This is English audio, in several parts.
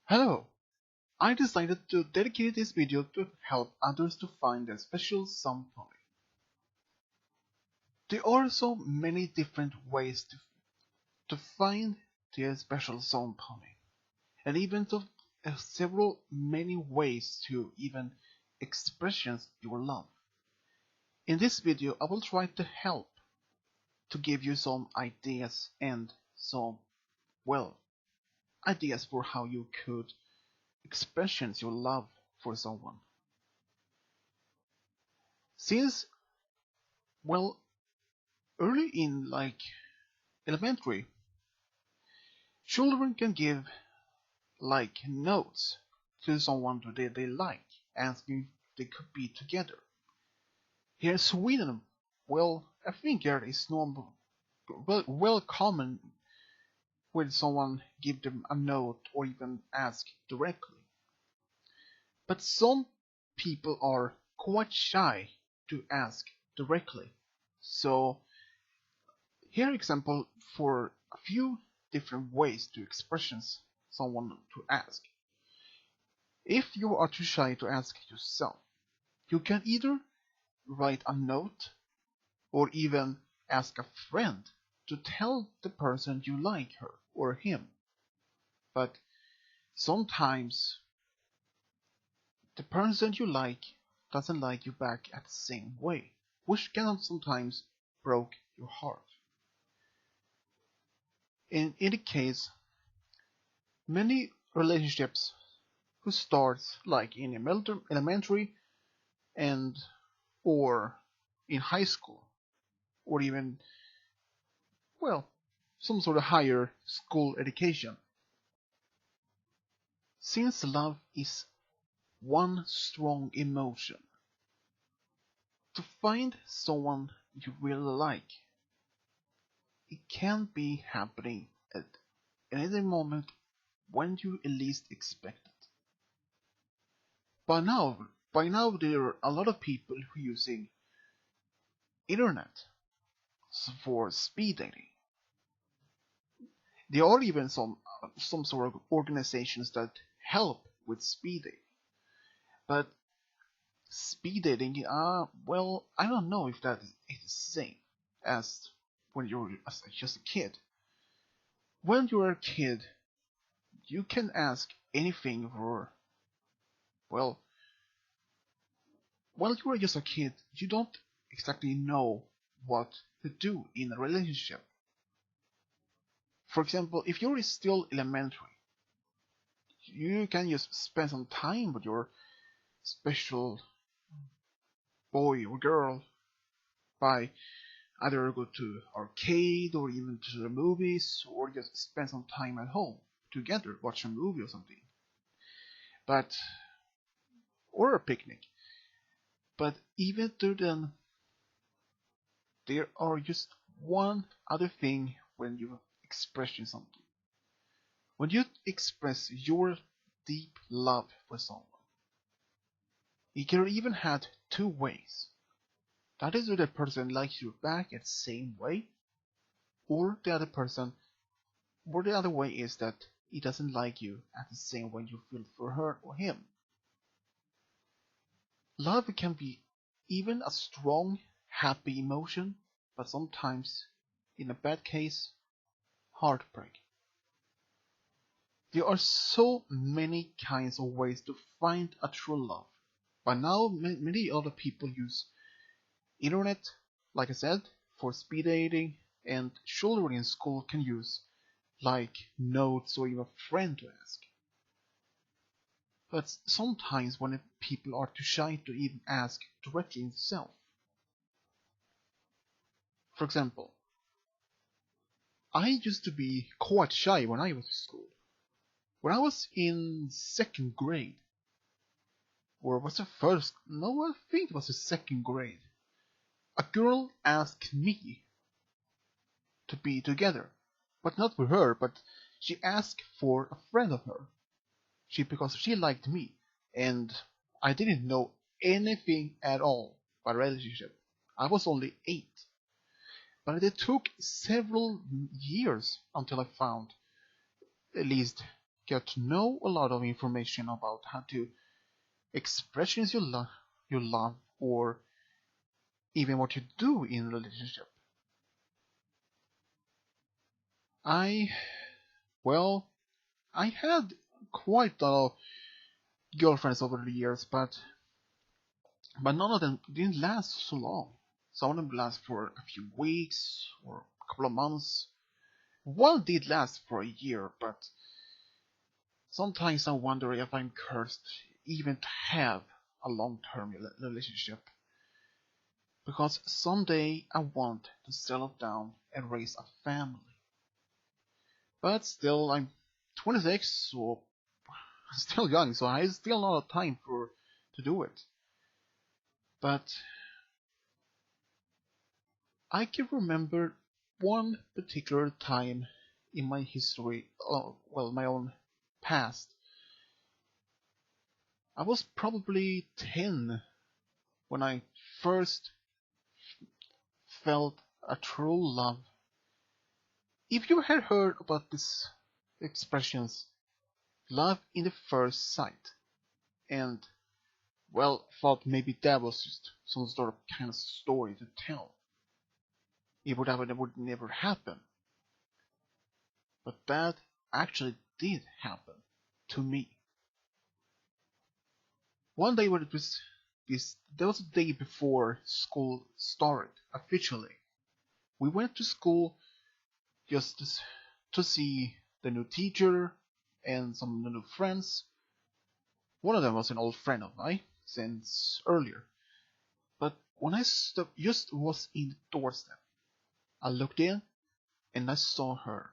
Hello! I decided to dedicate this video to help others to find their special somepony. There are so many different ways to find their special somepony, and even to several many ways to even expressions your love. In this video I will try to help to give you some ideas and some, well, ideas for how you could expressions your love for someone. Since, well, early in elementary, children can give notes to someone that they like, asking if they could be together. Here in Sweden, well, I think there is normal, well common when someone give them a note or even ask directly. But some people are quite shy to ask directly. So here example for a few different ways to expressions someone to ask. If you are too shy to ask yourself, you can either write a note or even ask a friend to tell the person you like her or him. But sometimes the person you like doesn't like you back at the same way, which can sometimes break your heart. In any case, many relationships who starts like in elementary and or in high school or even, well, some sort of higher school education. Since love is one strong emotion, to find someone you really like, it can be happening at any moment when you least expect it. By now there are a lot of people who are using internet for speed dating. There are even some sort of organizations that help with speed dating. But speed dating, well, I don't know if that is the same as when you're just a kid. When you're a kid, you can ask anything for, well, while you're just a kid, you don't exactly know what to do in a relationship. For example, if you're still elementary, you can just spend some time with your special boy or girl by either go to arcade or even to the movies or just spend some time at home together, watch a movie or something. But or a picnic. But even though then there are just one other thing when you expressing something. When you express your deep love for someone, it can even have two ways. That is, the person likes you back at the same way, or the other person, or the other way is that he doesn't like you at the same way you feel for her or him. Love can be even a strong, happy emotion, but sometimes, in a bad case, heartbreak. There are so many kinds of ways to find a true love. By now, many other people use internet, like I said, for speed dating, and children in school can use notes or even a friend to ask. But sometimes when people are too shy to even ask directly themselves. For example, I used to be quite shy when I was in school. When I was in second grade, or was it first? No, I think it was the second grade. A girl asked me to be together, but not with her, but she asked for a friend of her. Because she liked me, and I didn't know anything at all about relationship. I was only 8, but it took several years until I found at least get to know a lot of information about how to expressions you love, or even what you do in a relationship. I well, I had quite a lot of girlfriends over the years, but none of them didn't last so long. Some of them last for a few weeks or a couple of months. One did last for a year, but sometimes I wonder if I'm cursed even to have a long-term relationship. Because someday I want to settle down and raise a family. But still, I'm 26, so I'm still young, so I have still a lot of time to do it. But I can remember one particular time in my history, well, my own past. I was probably 10 when I first felt a true love. If you had heard about these expressions, love in the first sight, and well, thought maybe that was just some sort of kind of story to tell. It would never happen. But that actually did happen to me. One day when it was this there was a day before school started officially. We went to school just to see the new teacher and some new friends. One of them was an old friend of mine since earlier. But when I just was in the doorstep, I looked in and I saw her.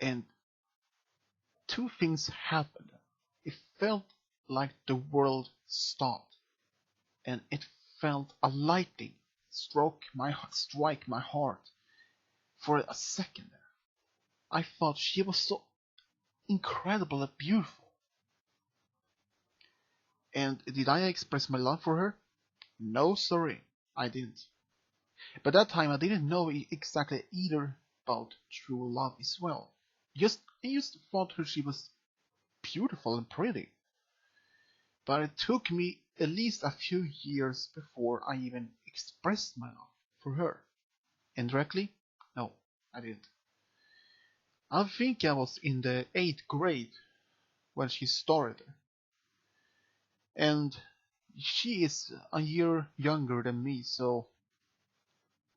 And two things happened. It felt like the world stopped, and it felt a lightning strike my heart. For a second there, I thought she was so incredibly beautiful. And did I express my love for her? No, sorry, I didn't. But that time I didn't know exactly either about true love as well. I just thought she was beautiful and pretty. But it took me at least a few years before I even expressed my love for her. Indirectly? No, I didn't. I think I was in the 8th grade when she started. And she is a year younger than me, so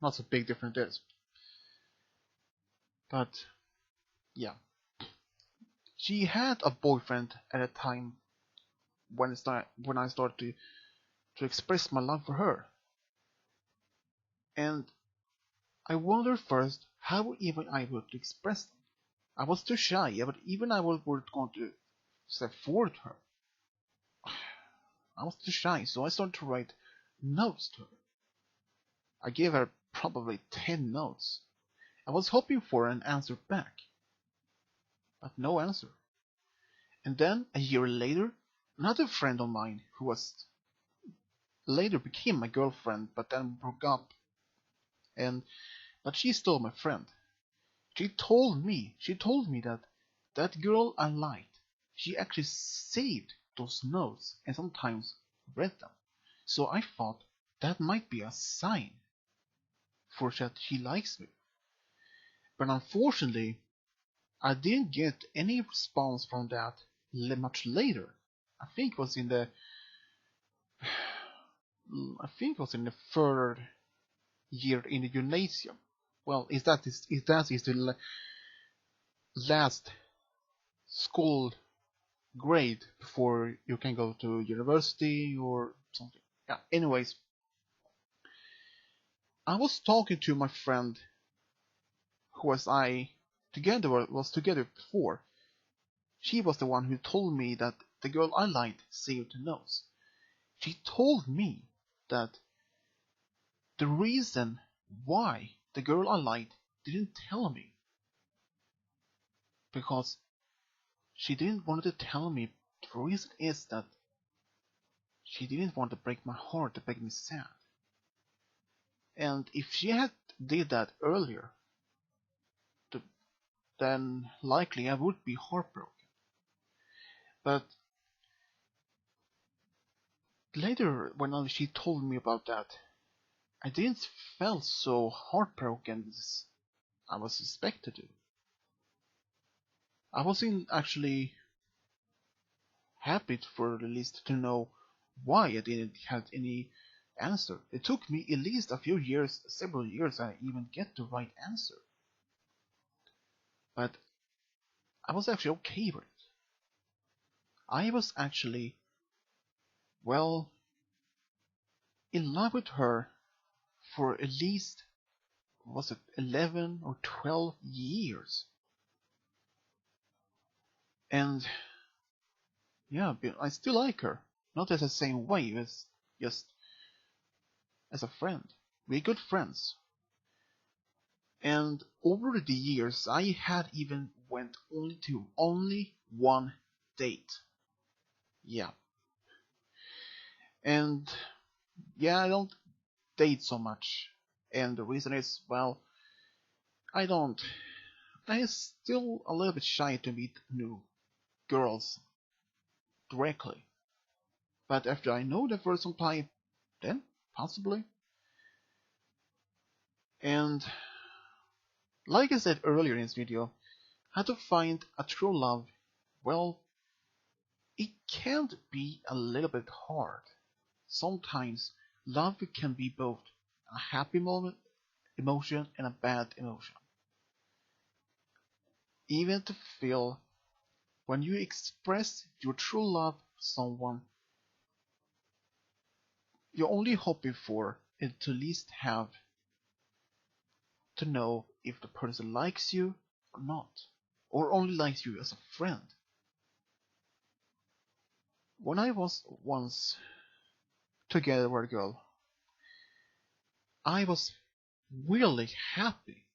not so big difference there. But yeah. She had a boyfriend at a time when I started to express my love for her. And I wondered first how even I would express them. I was too shy, but even I was going to step forward to her. I was too shy, so I started to write notes to her. I gave her probably 10 notes. I was hoping for an answer back, but no answer. And then, a year later, another friend of mine who was later became my girlfriend, but then broke up, and but she's still my friend. She told me that that girl I liked, she actually saved those notes and sometimes read them. So I thought that might be a sign for that she likes me. But unfortunately, I didn't get any response from that much later. I think it was in the I think it was in the third year in the gymnasium. Well, is the last school grade before you can go to university or something. Yeah. Anyways, I was talking to my friend who was together before. She was the one who told me that the girl I liked saved the notes. She told me that the reason why the girl I liked didn't tell me because she didn't want to tell me. The reason is that she didn't want to break my heart, to make me sad. And if she had did that earlier, then likely I would be heartbroken. But later, when she told me about that, I didn't feel so heartbroken as I was suspected to. I wasn't actually happy for at least to know why I didn't have any answer. It took me at least a few years, several years, I even get the right answer. But I was actually okay with it. I was actually, well, in love with her for at least, was it 11 or 12 years? And yeah, I still like her. Not as the same way, as just as a friend. We're good friends. And over the years, I had even went only one date. Yeah. And yeah, I don't date so much. And the reason is, well, I don't. I'm still a little bit shy to meet new girls directly. But after I know them for some time, then possibly. And like I said earlier in this video, how to find a true love, well, it can be a little bit hard. Sometimes love can be both a happy moment, emotion and a bad emotion. Even to feel when you express your true love to someone, you're only hoping for is to at least have to know if the person likes you or not, or only likes you as a friend. When I was once together with a girl, I was really happy,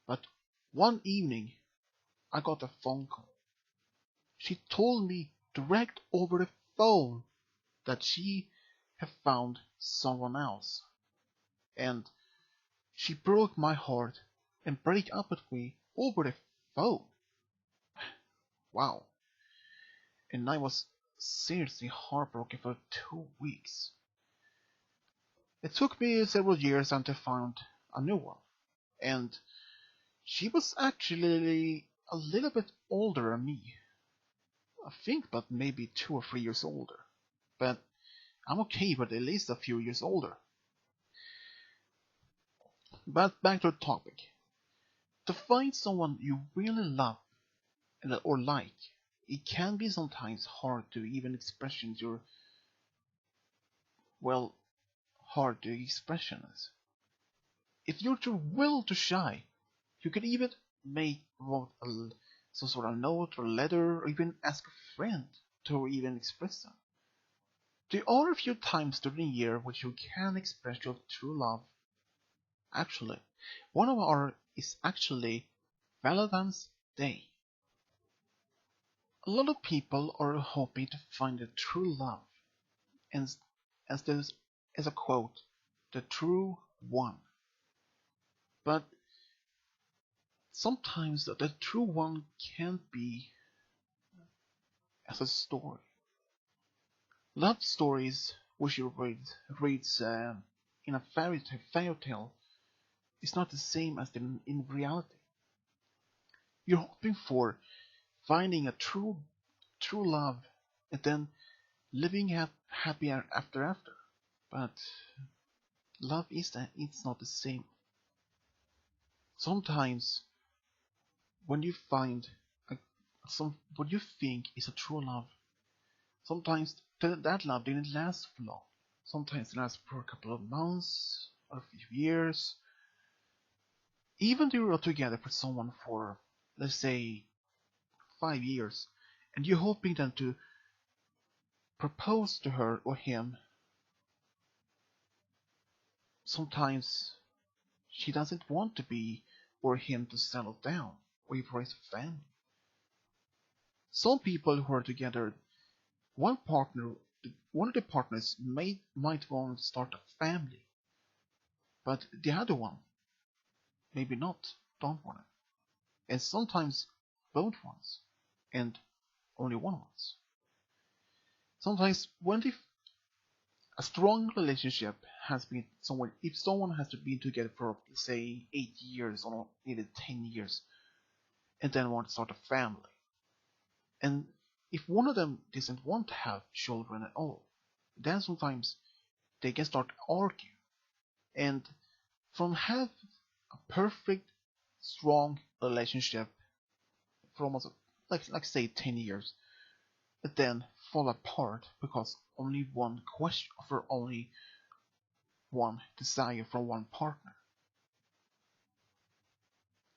but one evening I got a phone call. She told me direct over the phone that she had found someone else, and she broke my heart and break up with me over the phone. Wow. And I was seriously heartbroken for 2 weeks. It took me several years until I found a new one, and she was actually a little bit older than me. I think but maybe 2 or 3 years older. But I'm okay with at least a few years older. But back to the topic. To find someone you really love or like, it can be sometimes hard to even expressions your well hard to expressions. If you're too will too shy, you can even make some sort of note or letter or even ask a friend to even express them. There are a few times during the year which you can express your true love. Actually, one of our is actually Valentine's Day. A lot of people are hoping to find a true love, and as there's as a quote, the true one. But sometimes the true one can't be as a story. Love stories which you reads in a fairy tale is not the same as them in reality. You're hoping for finding a true love and then living happy after. But love is that it's not the same. Sometimes when you find a, what you think is a true love, sometimes that love didn't last for long. Sometimes it lasts for a couple of months or a few years. Even if you're together with someone for, let's say, 5 years, and you're hoping then to propose to her or him, sometimes she doesn't want to be or him to settle down or even raise a family. Some people who are together, one partner, one of the partners might want to start a family, but the other one maybe not, don't want it. and sometimes both ones, and only one once. Sometimes when a strong relationship has been someone, if someone has been together for say 8 years or even 10 years, and then want to start a family, and if one of them doesn't want to have children at all, then sometimes they can start arguing, and from have a perfect strong relationship for almost like say 10 years, but then fall apart because only one question for only one desire from one partner.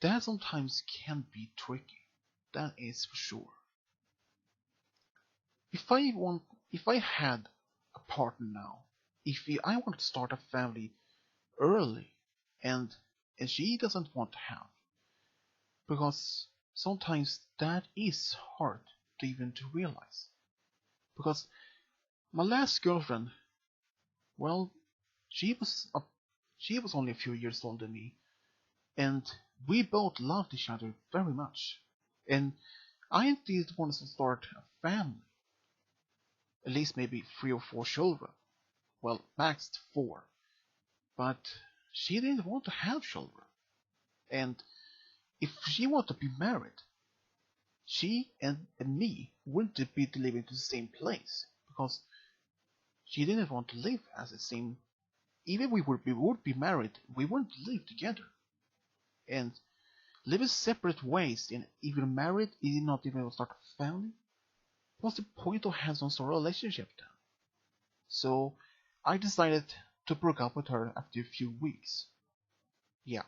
That sometimes can be tricky. That is for sure. If I had a partner now, if I want to start a family early, and she doesn't want to have, because sometimes that is hard to even to realize. Because my last girlfriend, well, she was a, she was only a few years older than me, and we both loved each other very much. And I did want to start a family, at least maybe 3 or 4 children. Well, max 4. But she didn't want to have children. And if she wanted to be married, she and me wouldn't be living in the same place because she didn't want to live as the same. Even we would be married, we wouldn't live together and live in separate ways. And even married, and not even start a family. What's the point of having some sort of relationship then? So I decided to break up with her after a few weeks. Yeah,